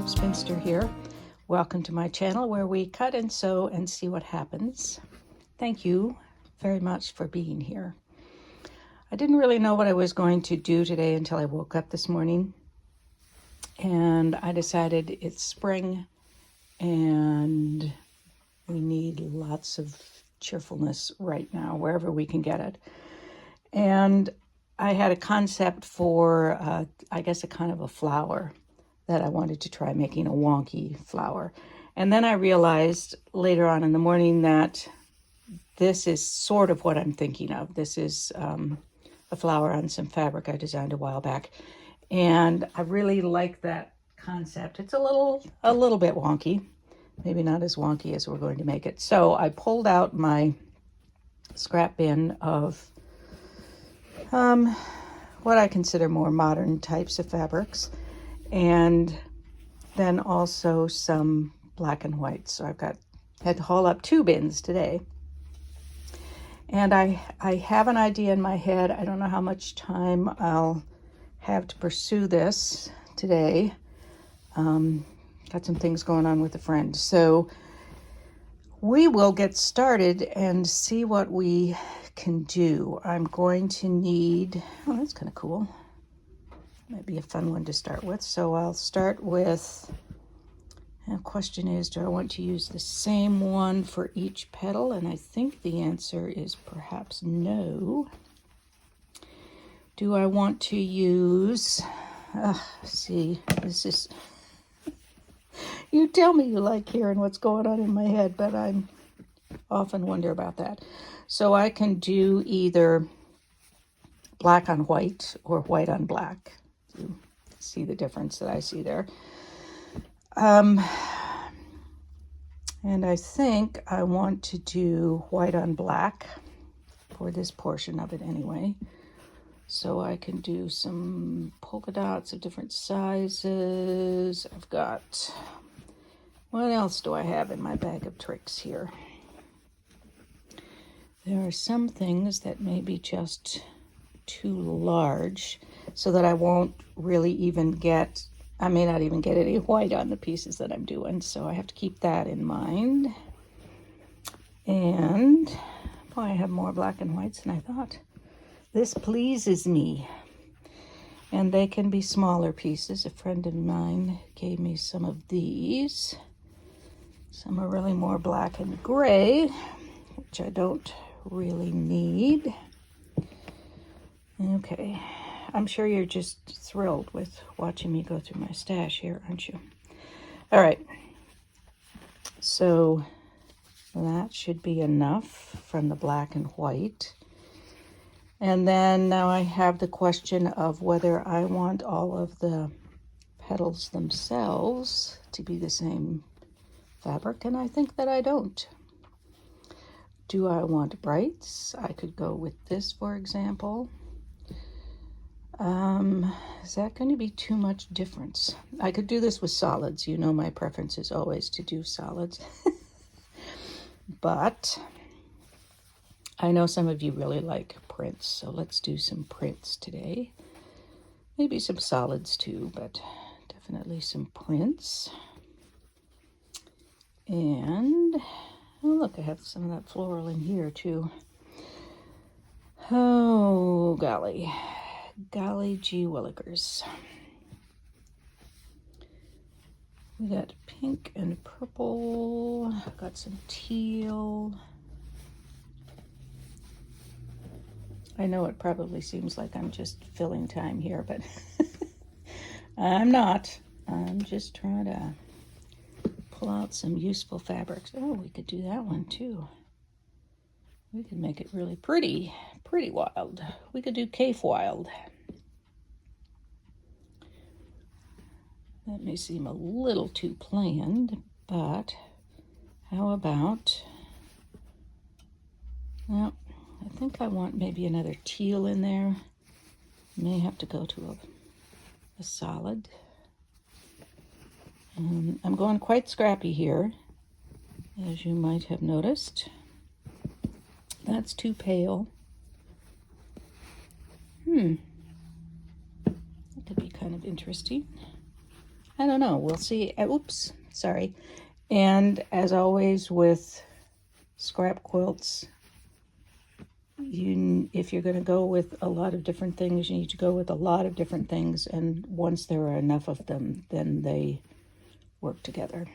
Spinster here. Welcome to my channel where we cut and sew and see what happens. Thank you very much for being here. I didn't really know what I was going to do today until I woke up this morning, and I decided it's spring and we need lots of cheerfulness right now wherever we can get it. And I had a concept for I guess a kind of a flower that I wanted to try making, a wonky flower. And then I realized later on in the morning that this is sort of what I'm thinking of. This is a flower on some fabric I designed a while back. And I really like that concept. It's a little bit wonky, maybe not as wonky as we're going to make it. So I pulled out my scrap bin of what I consider more modern types of fabrics, and then also some black and white. So had to haul up 2 bins today. And I have an idea in my head. I don't know how much time I'll have to pursue this today. Got some things going on with a friend. So we will get started and see what we can do. I'm going to need, oh, that's kind of cool. Might be a fun one to start with. So I'll start with, the question is, do I want to use the same one for each petal? And I think the answer is perhaps no. Do I want to use, see, this is, you tell me you like hearing what's going on in my head, but I often wonder about that. So I can do either black on white or white on black. You see the difference that I see there. And I think I want to do white on black for this portion of it anyway. So I can do some polka dots of different sizes. I've got, what else do I have in my bag of tricks here? There are some things that may be just too large so that I won't really even get, I may not even get any white on the pieces that I'm doing. So I have to keep that in mind. And boy, I have more black and whites than I thought. This pleases me. And they can be smaller pieces. A friend of mine gave me some of these. Some are really more black and gray, which I don't really need. Okay, I'm sure you're just thrilled with watching me go through my stash here, aren't you? All right, so that should be enough from the black and white. And then now I have the question of whether I want all of the petals themselves to be the same fabric, and I think that I don't. Do I want brights? I could go with this, for example. Is that going to be too much difference? I could do this with solids. You know my preference is always to do solids. But I know some of you really like prints, so let's do some prints today. Maybe some solids too, but definitely some prints. And oh, look, I have some of that floral in here too. Oh, golly gee willikers. We got pink and purple, got some teal. I know it probably seems like I'm just filling time here, but I'm not. I'm just trying to pull out some useful fabrics. Oh, we could do that one too. We could make it really pretty wild. We could do cave wild. That may seem a little too planned, but how about, well, I think I want maybe another teal in there. May have to go to a solid. I'm going quite scrappy here, as you might have noticed. That's too pale. That could be kind of interesting. I don't know. We'll see. Oops, sorry. And as always with scrap quilts, if you're going to go with a lot of different things, you need to go with a lot of different things. And once there are enough of them, then they work together.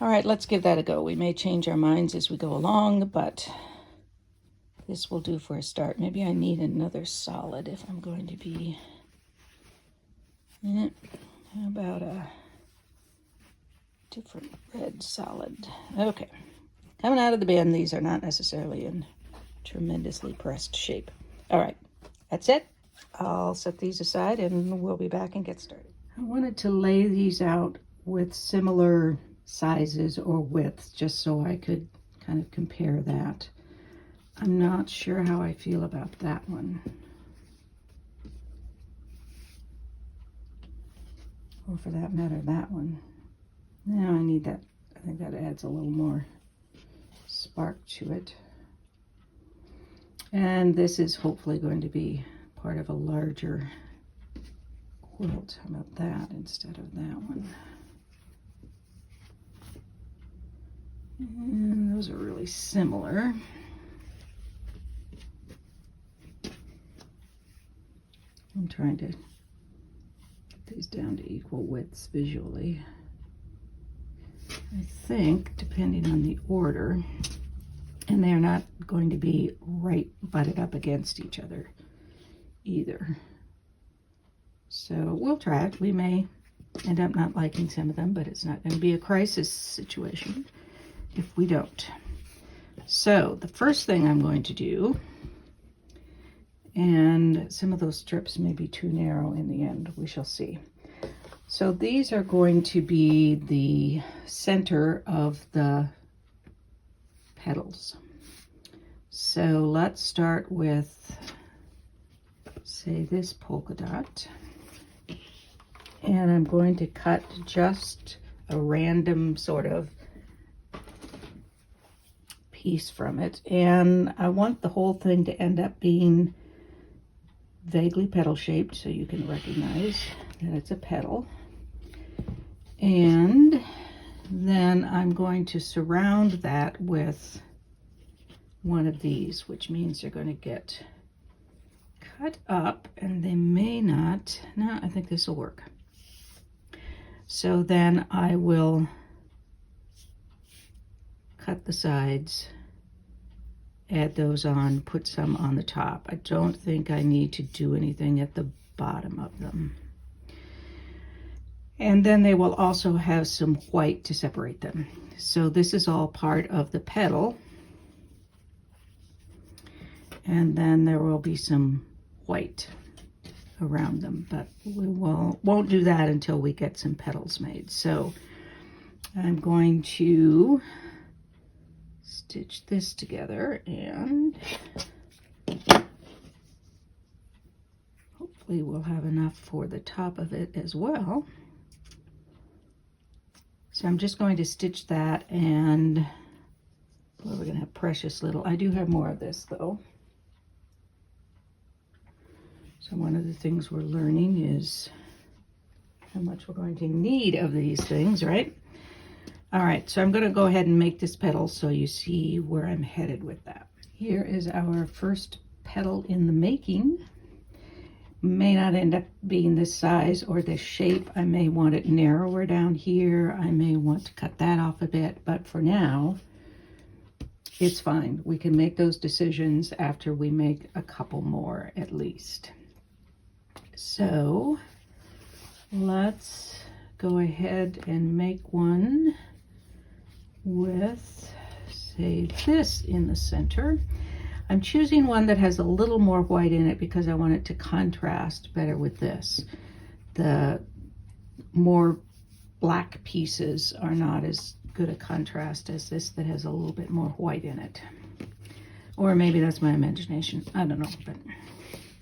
All right, let's give that a go. We may change our minds as we go along, but this will do for a start. Maybe I need another solid if I'm going to be... How about a different red solid? Okay. Coming out of the bin, these are not necessarily in tremendously pressed shape. All right, that's it. I'll set these aside and we'll be back and get started. I wanted to lay these out with similar sizes or widths just so I could kind of compare that. I'm not sure how I feel about that one. Or for that matter, that one. Now I need that. I think that adds a little more spark to it. And this is hopefully going to be part of a larger quilt. How about that instead of that one? And those are really similar. I'm trying to get these down to equal widths visually. I think, depending on the order, and they're not going to be right butted up against each other either. So we'll try it. We may end up not liking some of them, but it's not going to be a crisis situation if we don't. So the first thing I'm going to do, and some of those strips may be too narrow in the end, we shall see. So these are going to be the center of the petals. So let's start with, say, this polka dot. And I'm going to cut just a random sort of piece from it. And I want the whole thing to end up being vaguely petal shaped so you can recognize that it's a petal. And then I'm going to surround that with one of these, which means they're going to get cut up and they may not. No, I think this will work. So then I will cut the sides, add those on, put some on the top. I don't think I need to do anything at the bottom of them. And then they will also have some white to separate them. So this is all part of the petal. And then there will be some white around them, but we won't do that until we get some petals made. So I'm going to stitch this together and hopefully we'll have enough for the top of it as well. So I'm just going to stitch that, and well, we're going to have precious little. I do have more of this though. So one of the things we're learning is how much we're going to need of these things, right? All right, so I'm going to go ahead and make this petal so you see where I'm headed with that. Here is our first petal in the making. May not end up being this size or this shape. I may want it narrower down here. I may want to cut that off a bit, but for now, it's fine. We can make those decisions after we make a couple more at least. So let's go ahead and make one with, say, this in the center. I'm choosing one that has a little more white in it because I want it to contrast better with this. The more black pieces are not as good a contrast as this that has a little bit more white in it. Or maybe that's my imagination. I don't know, but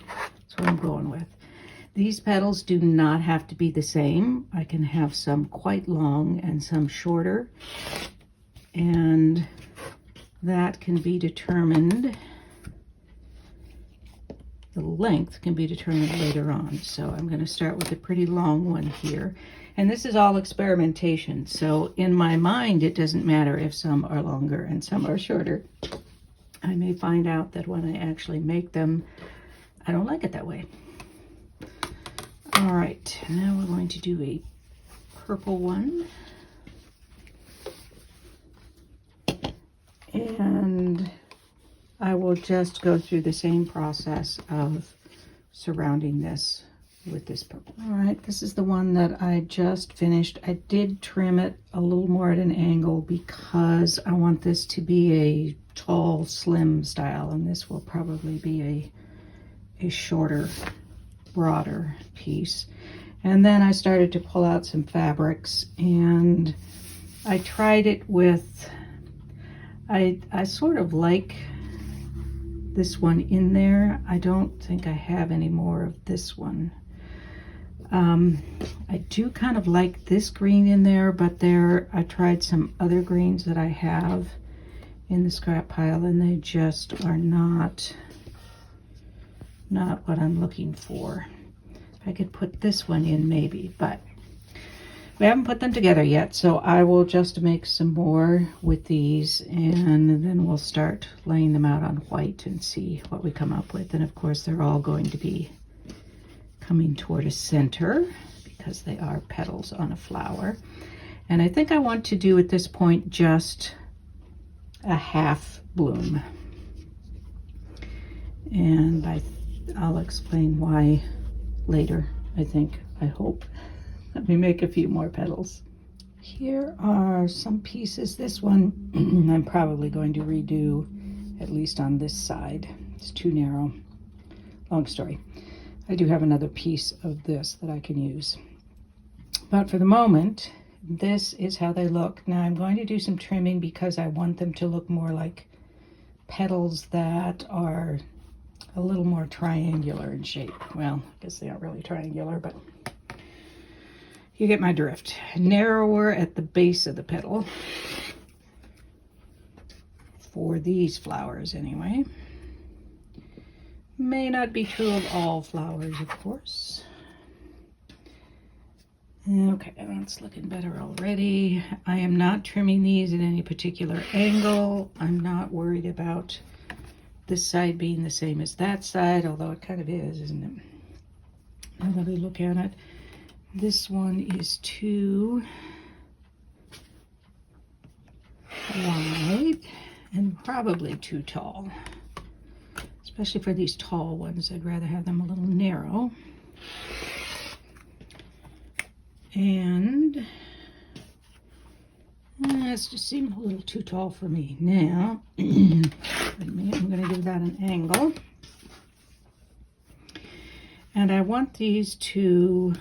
that's what I'm going with. These petals do not have to be the same. I can have some quite long and some shorter, and that can be determined The length can be determined later on. So I'm going to start with a pretty long one here. And this is all experimentation. So in my mind, it doesn't matter if some are longer and some are shorter. I may find out that when I actually make them, I don't like it that way. All right, now we're going to do a purple one. And I will just go through the same process of surrounding this with this purple. All right, this is the one that I just finished. I did trim it a little more at an angle because I want this to be a tall, slim style, and this will probably be a shorter, broader piece. And then I started to pull out some fabrics, and I tried it with, I sort of like this one in there. I don't think I have any more of this one. I do kind of like this green in there, but I tried some other greens that I have in the scrap pile, and they just are not what I'm looking for. I could put this one in maybe, but we haven't put them together yet, so I will just make some more with these, and then we'll start laying them out on white and see what we come up with. And of course, they're all going to be coming toward a center because they are petals on a flower. And I think I want to do at this point just a half bloom. And I'll explain why later, I hope. Let me make a few more petals. Here are some pieces. This one I'm probably going to redo, at least on this side. It's too narrow. Long story. I do have another piece of this that I can use. But for the moment, this is how they look. Now I'm going to do some trimming because I want them to look more like petals that are a little more triangular in shape. Well, I guess they aren't really triangular, but you get my drift. Narrower at the base of the petal. For these flowers anyway. May not be true of all flowers, of course. Okay, that's looking better already. I am not trimming these at any particular angle. I'm not worried about this side being the same as that side, although it kind of is, isn't it? Now that we look at it, this one is too wide and probably too tall. Especially for these tall ones, I'd rather have them a little narrow. And this just seemed a little too tall for me. Now, I'm going to give that an angle. And I want these to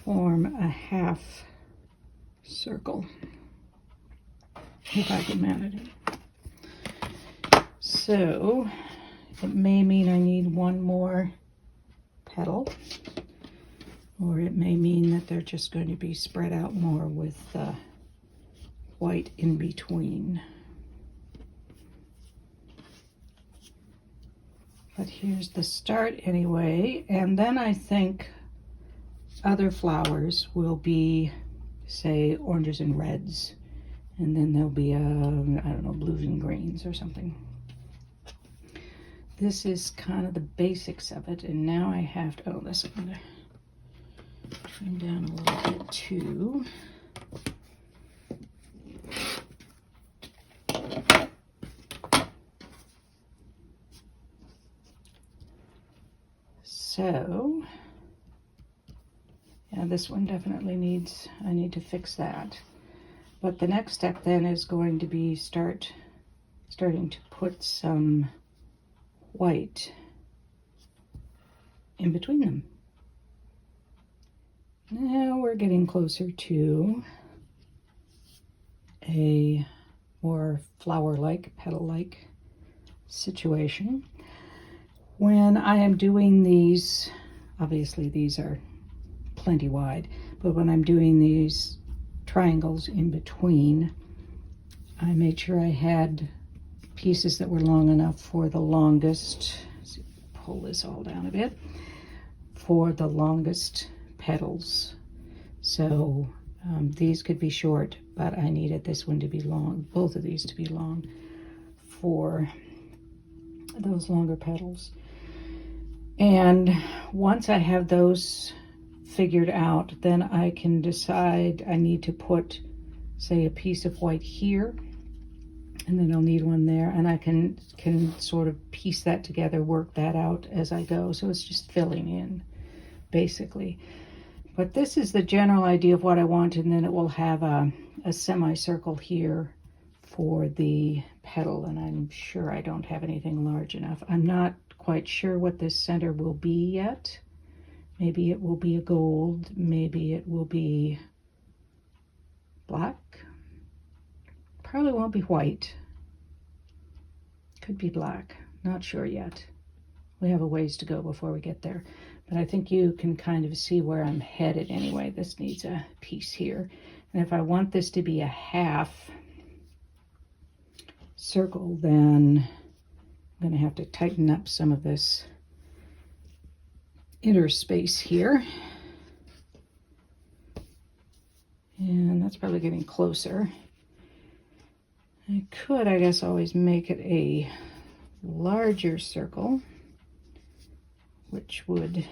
form a half circle, if I can manage it. So it may mean I need one more petal, or it may mean that they're just going to be spread out more with white in between. But here's the start anyway, and then I think other flowers will be, say, oranges and reds, and then there'll be, I don't know, blues and greens or something. This is kind of the basics of it, and now I have to, this I'm going to trim down a little bit too. So, yeah, this one definitely needs, I need to fix that. But the next step then is going to be starting to put some white in between them. Now we're getting closer to a more flower-like, petal-like situation. When I am doing these, obviously these are plenty wide, but when I'm doing these triangles in between, I made sure I had pieces that were long enough for the longest pull this all down a bit, for the longest petals. So these could be short, but I needed this one to be long, both of these to be long for those longer petals. And once I have those figured out, then I can decide I need to put, say, a piece of white here, and then I'll need one there, and I can sort of piece that together, work that out as I go. So it's just filling in, basically. But this is the general idea of what I want, and then it will have a semicircle here for the petal, and I'm sure I don't have anything large enough. I'm not quite sure what this center will be yet. Maybe it will be a gold, maybe it will be black. Probably won't be white. Could be black, not sure yet. We have a ways to go before we get there. But I think you can kind of see where I'm headed anyway. This needs a piece here. And if I want this to be a half circle, then I'm gonna have to tighten up some of this inner space here. And that's probably getting closer. I could, I guess, always make it a larger circle, which would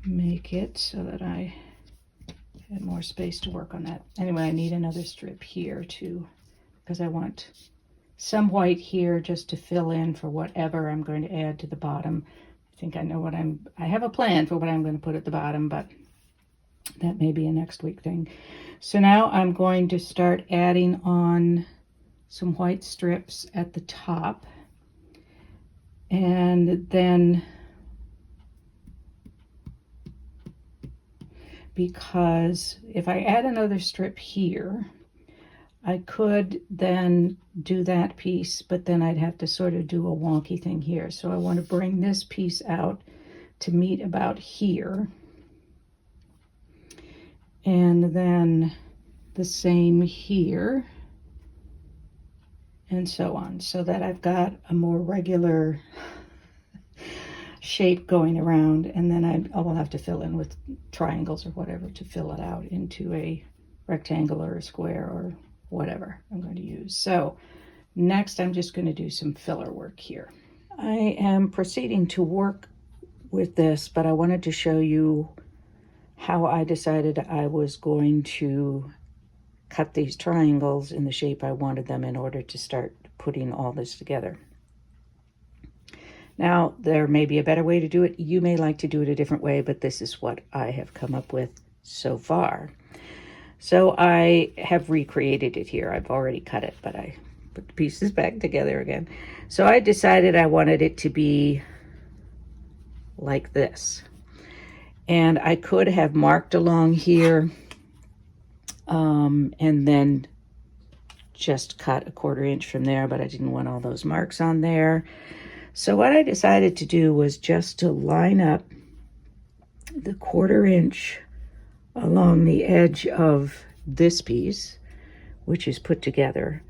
make it so that I had more space to work on that. Anyway, I need another strip here too, because I want some white here just to fill in for whatever I'm going to add to the bottom. I think I know what I have a plan for what I'm going to put at the bottom, but that may be a next week thing. So now I'm going to start adding on some white strips at the top. And then, because if I add another strip here, I could then do that piece, but then I'd have to sort of do a wonky thing here. So I want to bring this piece out to meet about here. And then the same here, and so on, so that I've got a more regular shape going around, and then I will have to fill in with triangles or whatever to fill it out into a rectangle or a square or whatever I'm going to use. So next I'm just going to do some filler work here. I am proceeding to work with this, but I wanted to show you how I decided I was going to cut these triangles in the shape I wanted them in order to start putting all this together. Now, there may be a better way to do it. You may like to do it a different way, but this is what I have come up with so far. So I have recreated it here. I've already cut it, but I put the pieces back together again. So I decided I wanted it to be like this. And I could have marked along here and then just cut a 1/4 inch from there, but I didn't want all those marks on there. So what I decided to do was just to line up the 1/4 inch along the edge of this piece, which is put together,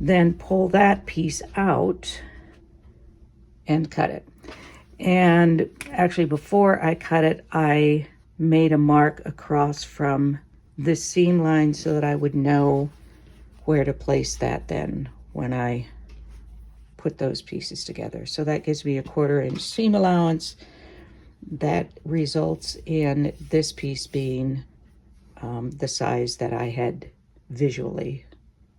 then pull that piece out and cut it. And actually, before I cut it, I made a mark across from this seam line so that I would know where to place that then when I put those pieces together. So that gives me a 1/4 inch seam allowance. That results in this piece being the size that I had visually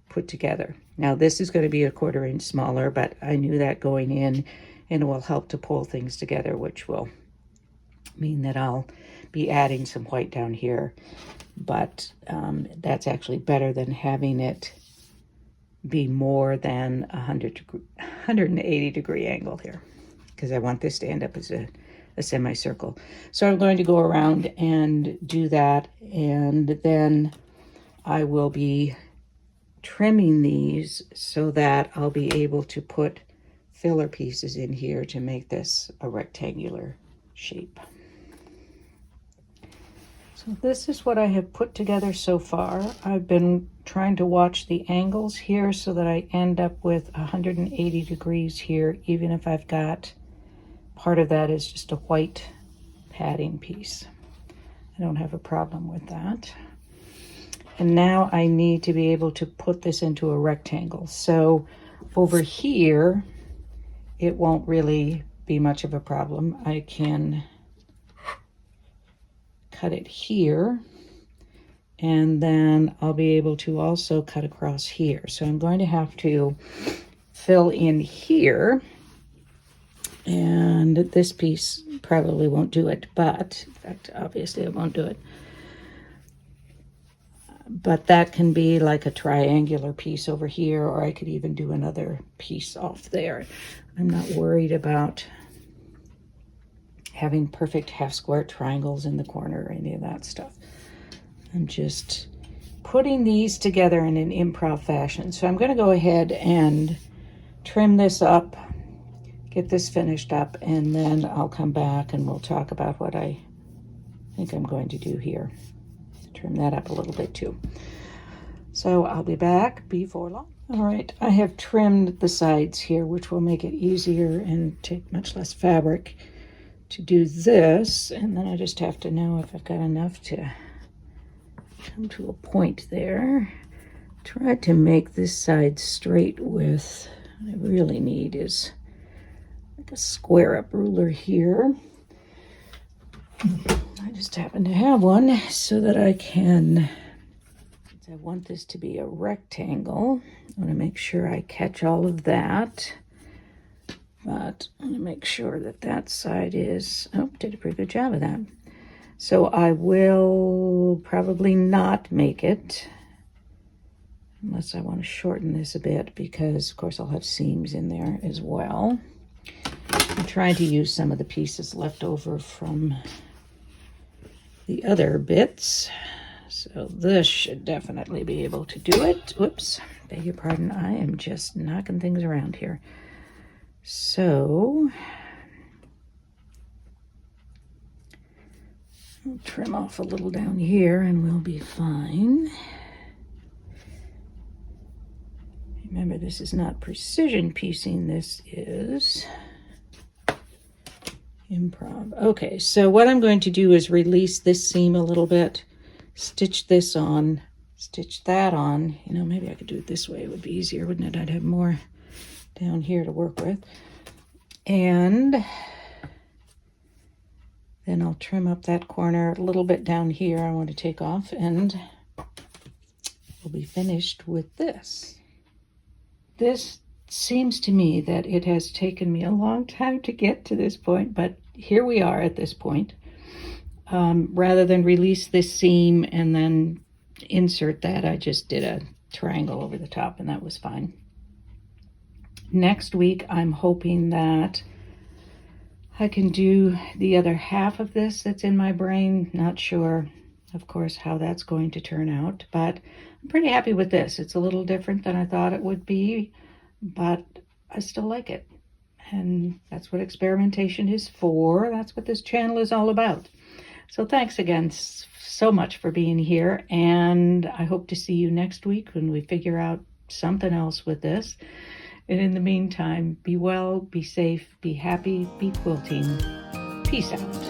put together. Now this is going to be a 1/4 inch smaller, but I knew that going in, and it will help to pull things together, which will mean that I'll be adding some white down here. But that's actually better than having it be more than 180 degree angle here, because I want this to end up as a semicircle. So I'm going to go around and do that, and then I will be trimming these so that I'll be able to put filler pieces in here to make this a rectangular shape. So this is what I have put together so far. I've been trying to watch the angles here so that I end up with 180 degrees here, even if I've got part of that is just a white padding piece. I don't have a problem with that. And now I need to be able to put this into a rectangle. So over here, it won't really be much of a problem. I can cut it here, and then I'll be able to also cut across here. So I'm going to have to fill in here, and this piece probably won't do it, but in fact, obviously it won't do it. But that can be like a triangular piece over here, or I could even do another piece off there. I'm not worried about having perfect half square triangles in the corner or any of that stuff. I'm just putting these together in an improv fashion. So I'm going to go ahead and trim this up, get this finished up, and then I'll come back and we'll talk about what I think I'm going to do here. Trim that up a little bit too. So I'll be back before long. All right, I have trimmed the sides here, which will make it easier and take much less fabric to do this. And then I just have to know if I've got enough to come to a point there. Try to make this side straight with, what I really need is like a square up ruler here. I just happen to have one so that I can, I want this to be a rectangle. I want to make sure I catch all of that. But I want to make sure that that side is, oh, did a pretty good job of that. So I will probably not make it, unless I want to shorten this a bit, because of course I'll have seams in there as well. I'm trying to use some of the pieces left over from the other bits. So this should definitely be able to do it. Whoops, beg your pardon. I am just knocking things around here. So I'll trim off a little down here and we'll be fine. Remember, this is not precision piecing, this is improv. Okay, so what I'm going to do is release this seam a little bit, stitch this on, stitch that on. You know, maybe I could do it this way. It would be easier, wouldn't it? I'd have more down here to work with. And then I'll trim up that corner a little bit down here. I want to take off, and we'll be finished with this. This seems to me that it has taken me a long time to get to this point, but here we are at this point. Rather than release this seam and then insert that, I just did a triangle over the top, and that was fine. Next week, I'm hoping that I can do the other half of this that's in my brain. Not sure, of course, how that's going to turn out, but I'm pretty happy with this. It's a little different than I thought it would be, but I still like it. And that's what experimentation is for. That's what this channel is all about. So thanks again so much for being here, and I hope to see you next week when we figure out something else with this. And in the meantime, be well, be safe, be happy, be quilting. Peace out.